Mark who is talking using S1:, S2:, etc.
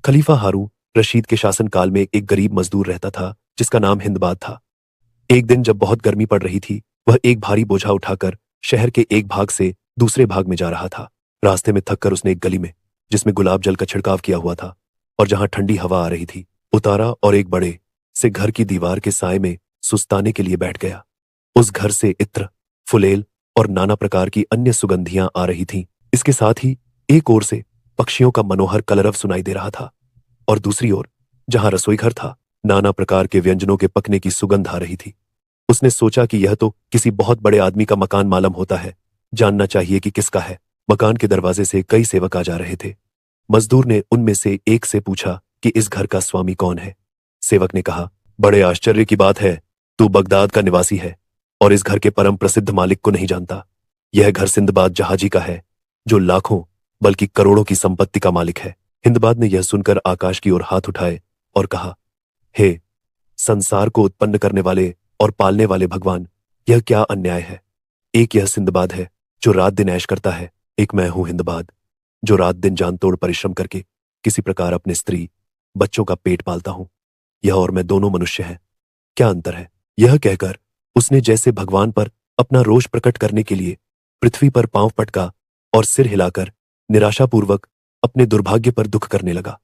S1: खलीफा हारून रशीद के शासनकाल में एक गरीब मजदूर रहता था जिसका नाम हिंदबाद था। एक दिन जब बहुत गर्मी पड़ रही थी, वह एक भारी बोझा उठाकर शहर के एक भाग से दूसरे भाग में जा रहा था। रास्ते में थककर उसने एक गली में, जिसमें गुलाब जल का छिड़काव किया हुआ था और जहां ठंडी हवा आ रही थी, उतारा और एक बड़े से घर की दीवार के साए में सुस्ताने के लिए बैठ गया। उस घर से इत्र, फुलेल और नाना प्रकार की अन्य सुगंधियां आ रही थीं। इसके साथ ही एक ओर से पक्षियों का मनोहर कलरव सुनाई दे रहा था और दूसरी ओर, जहां रसोई घर था, नाना प्रकार के व्यंजनों के पकने की सुगंध आ रही थी। उसने सोचा कि यह तो किसी बहुत बड़े आदमी का मकान मालूम होता है, जानना चाहिए कि किसका है। मकान के दरवाजे से कई सेवक आ जा रहे थे। मजदूर ने उनमें से एक से पूछा कि इस घर का स्वामी कौन है। सेवक ने कहा, बड़े आश्चर्य की बात है, तू बगदाद का निवासी है और इस घर के परम प्रसिद्ध मालिक को नहीं जानता। यह घर सिंदबाद जहाजी का है, जो लाखों बल्कि करोड़ों की संपत्ति का मालिक है। हिंदबाद ने यह सुनकर आकाश की ओर हाथ उठाए और कहा, हे संसार को उत्पन्न करने वाले और पालने वाले भगवान, यह क्या अन्याय है। एक यह सिंदबाद है जो रात दिन ऐश करता है, एक मैं हूं हिंदबाद, जो रात दिन जान तोड़ परिश्रम करके किसी प्रकार अपने स्त्री बच्चों का पेट पालता हूं। यह और मैं दोनों मनुष्य हैं, क्या अंतर है। यह कहकर उसने जैसे भगवान पर अपना रोष प्रकट करने के लिए पृथ्वी पर पांव पटका और सिर हिलाकर निराशापूर्वक अपने दुर्भाग्य पर दुख करने लगा।